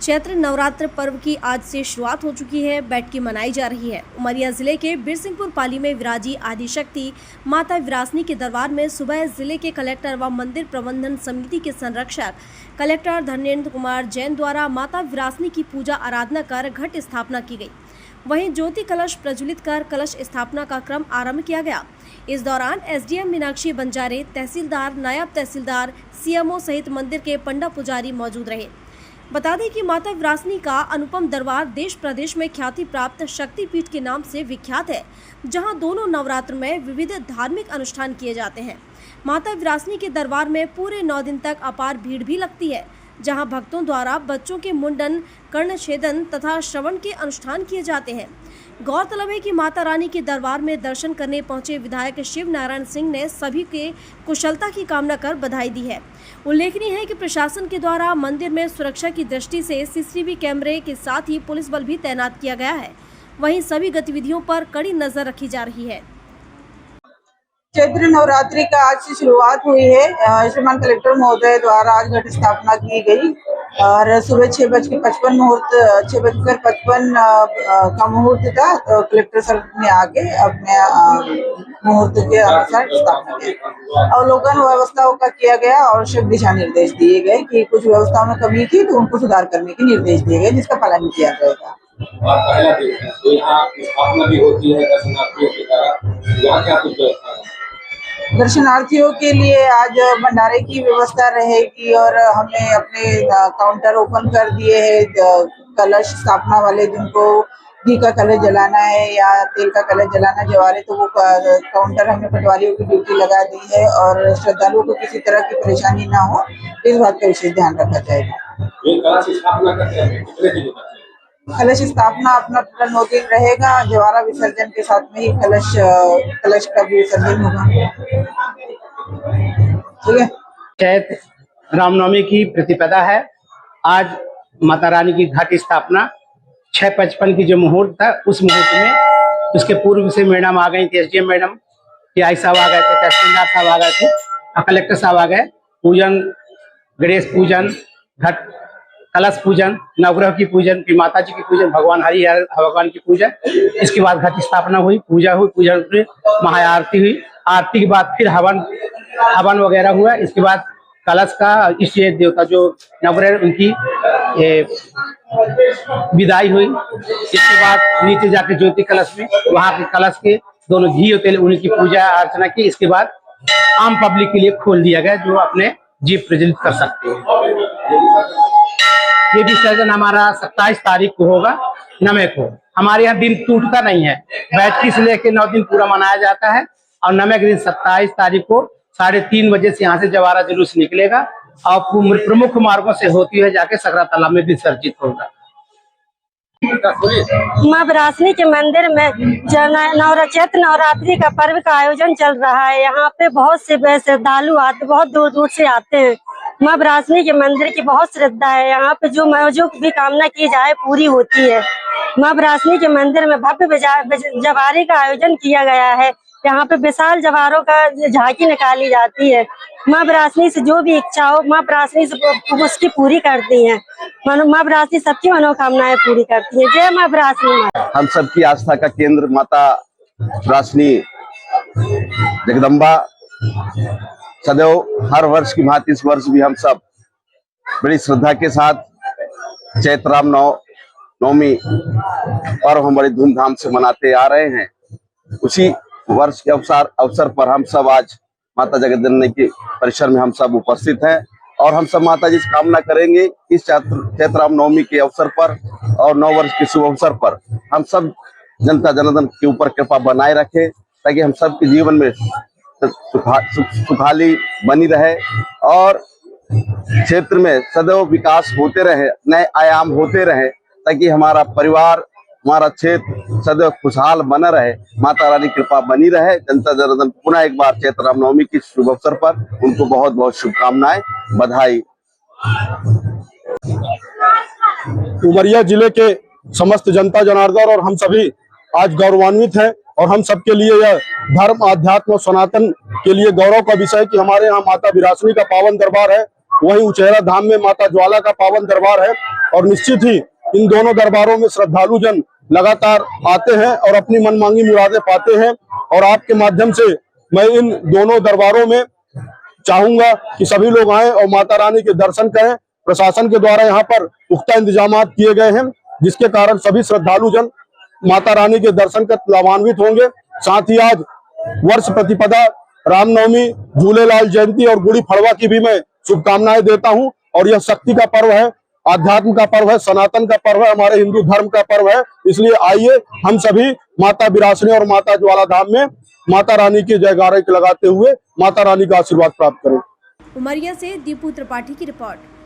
चैत्र नवरात्र पर्व की आज से शुरुआत हो चुकी है। बैठकी मनाई जा रही है। उमरिया जिले के बिरसिंहपुर पाली में विराजी आदिशक्ति माता विरासनी के दरबार में सुबह जिले के कलेक्टर व मंदिर प्रबंधन समिति के संरक्षक कलेक्टर धर्मेंद्र कुमार जैन द्वारा माता विरासनी की पूजा आराधना कर घट स्थापना की गई। वहीं ज्योति कलश प्रज्वलित कर कलश स्थापना का क्रम आरंभ किया गया। इस दौरान एसडीएम मीनाक्षी बंजारे, तहसीलदार, नायब तहसीलदार, सीएमओ सहित मंदिर के पंडा पुजारी मौजूद रहे। बता दें कि माता विरासनी का अनुपम दरबार देश प्रदेश में ख्याति प्राप्त शक्तिपीठ के नाम से विख्यात है, जहां दोनों नवरात्र में विविध धार्मिक अनुष्ठान किए जाते हैं। माता विरासनी के दरबार में पूरे 9 दिन तक अपार भीड़ भी लगती है, जहां भक्तों द्वारा बच्चों के मुंडन, कर्णछेदन तथा श्रवण के अनुष्ठान किए जाते हैं। गौरतलब है कि माता रानी के दरबार में दर्शन करने पहुंचे विधायक शिव नारायण सिंह ने सभी के कुशलता की कामना कर बधाई दी है। उल्लेखनीय है कि प्रशासन के द्वारा मंदिर में सुरक्षा की दृष्टि से सीसीटीवी कैमरे के साथ ही पुलिस बल भी तैनात किया गया है। वहीं सभी गतिविधियों पर कड़ी नजर रखी जा रही है। चैत्र नवरात्रि का आज से शुरुआत हुई है। श्रीमान कलेक्टर महोदय द्वारा आज घट स्थापना की गई और सुबह 6:55 मुहूर्त 6:55 का मुहूर्त था, तो कलेक्टर सर ने आके अपने मुहूर्त के अनुसार स्थापना की। अवलोकन व्यवस्थाओं का किया गया और सब दिशा निर्देश दिए गए कि कुछ व्यवस्थाओं में कमी थी तो उनको सुधार करने के निर्देश दिए गए, जिसका पालन किया जाएगा। पहला दिन है तो यहाँ स्थापना भी होती है दर्शनार्थियों की तरह, यहाँ क्या कुछ व्यवस्था है? दर्शनार्थियों के लिए आज भंडारे की व्यवस्था रहेगी और हमने अपने काउंटर ओपन कर दिए हैं। कलश स्थापना वाले जिनको घी का कलश जलाना है या तेल का कलश जलाना जवारे, तो वो काउंटर हमने पटवारियों की ड्यूटी लगा दी है और श्रद्धालुओं को किसी तरह की परेशानी ना हो, इस बात का विशेष ध्यान रखा जाएगा। कलश स्थापना करते हैं कितने दिन होता है? कलश स्थापना अपना पूरा 9 दिन रहेगा। जवारा विसर्जन के साथ में ही कलश का भी विसर्जन होगा। ठीक है। चैत्र रामनवमी की प्रतिपदा है। आज माता रानी की घट स्थापना 6:55 की जो मुहूर्त था, उस मुहूर्त में उसके पूर्व से मैडम आ गई थी, एसडीएम मैडम, टीआई साहब आ गए थे, तहसीलदार साहब आ गए थे, कलेक्टर साहब आ गए। पूजन, गणेश पूजन, घट कलश पूजन, नवग्रह की पूजन, फिर माता जी की पूजन, भगवान हरिहर भगवान की पूजन, इसके बाद घट स्थापना हुई, पूजा हुई, पूजन हुई, महाआरती हुई। आरती के बाद फिर हवन वगैरह हुआ। इसके बाद कलश का इष्ट देवता जो नवग्रह, उनकी विदाई हुई। इसके बाद नीचे जाके ज्योति कलश में, वहां के कलश के दोनों घी होते उनकी पूजा अर्चना की। इसके बाद आम पब्लिक के लिए खोल दिया गया, जो अपने जीव प्रज्वलित कर सकते हैं। ये विसर्जन हमारा 27 तारीख को होगा, नवे को। हमारे यहाँ दिन टूटता नहीं है, बैठकी से लेकर 9 दिन पूरा मनाया जाता है और नवे के दिन 27 तारीख को 3:30 बजे से यहाँ से जवारा जुलूस निकलेगा और प्रमुख मार्गों से होती है जाके सकरा तालाब में विसर्जित होगा। माँ विरासनी के मंदिर में चैत्र नवरात्रि का पर्व का आयोजन चल रहा है। यहाँ पे बहुत से श्रद्धालु आते, बहुत दूर दूर से आते हैं। माँ विरासनी के मंदिर की बहुत श्रद्धा है। यहाँ पे जो भी कामना की जाए पूरी होती है। माँ विरासनी के मंदिर में भव्य जवारे का आयोजन किया गया है। यहाँ पे विशाल जवारों का झांकी निकाली जाती है। माँ विरासनी से जो भी इच्छा हो, माँ विरासनी से उसकी पूरी करती हैं। माँ विरासनी सबकी मनोकामनाएं पूरी करती है। जय माँ विरासनी। हम सबकी आस्था का केंद्र माता विरासनी जगदम्बा सदैव हर वर्ष की भांति इस वर्ष भी हम सब बड़ी श्रद्धा के साथ चैत्र रामनवमी पर्व हम बड़ी धूमधाम से मनाते आ रहे हैं। उसी वर्ष के अवसर पर हम सब आज माता जगदम्बा के परिसर में हम सब उपस्थित हैं और हम सब माता जी से कामना करेंगे इस चैत्र रामनवमी के अवसर पर और 9 वर्ष के शुभ अवसर पर हम सब जनता जनार्दन के ऊपर कृपा बनाए रखें, ताकि हम सब के जीवन में सुखाली बनी रहे और क्षेत्र में सदैव विकास होते रहे, नए आयाम होते रहे, ताकि हमारा परिवार, हमारा क्षेत्र सदैव खुशहाल बना रहे। माता रानी कृपा बनी रहे। जनता जनार्दन पुनः एक बार चैत्र रामनवमी की शुभ अवसर पर उनको बहुत बहुत शुभकामनाएं, बधाई। उमरिया जिले के समस्त जनता जनार्दन और हम सभी आज गौरवान्वित हैं और हम सबके लिए यह धर्म, आध्यात्म और सनातन के लिए गौरव का विषय कि हमारे यहाँ माता विरासनी का पावन दरबार है वहीं उचेहरा धाम में माता ज्वाला का पावन दरबार है। और निश्चित ही इन दोनों दरबारों में श्रद्धालु जन लगातार आते हैं और अपनी मनमांगी मुरादें पाते हैं। और आपके माध्यम से मैं इन दोनों दरबारों में चाहूंगा कि सभी लोग आए और माता रानी के दर्शन करें। प्रशासन के द्वारा यहाँ पर पुख्ता इंतजाम किए गए हैं, जिसके कारण सभी श्रद्धालु जन माता रानी के दर्शन कर लाभान्वित होंगे। साथ ही आज वर्ष प्रतिपदा, रामनवमी, झूलेलाल जयंती और गुड़ी फड़वा की भी मैं शुभकामनाएं देता हूं। और यह शक्ति का पर्व है, आध्यात्म का पर्व है, सनातन का पर्व है, हमारे हिंदू धर्म का पर्व है। इसलिए आइए हम सभी माता विरासनी और माता ज्वाला धाम में माता रानी के जयकारे लगाते हुए माता रानी का आशीर्वाद प्राप्त करें। उमरिया से दीपू त्रिपाठी की रिपोर्ट।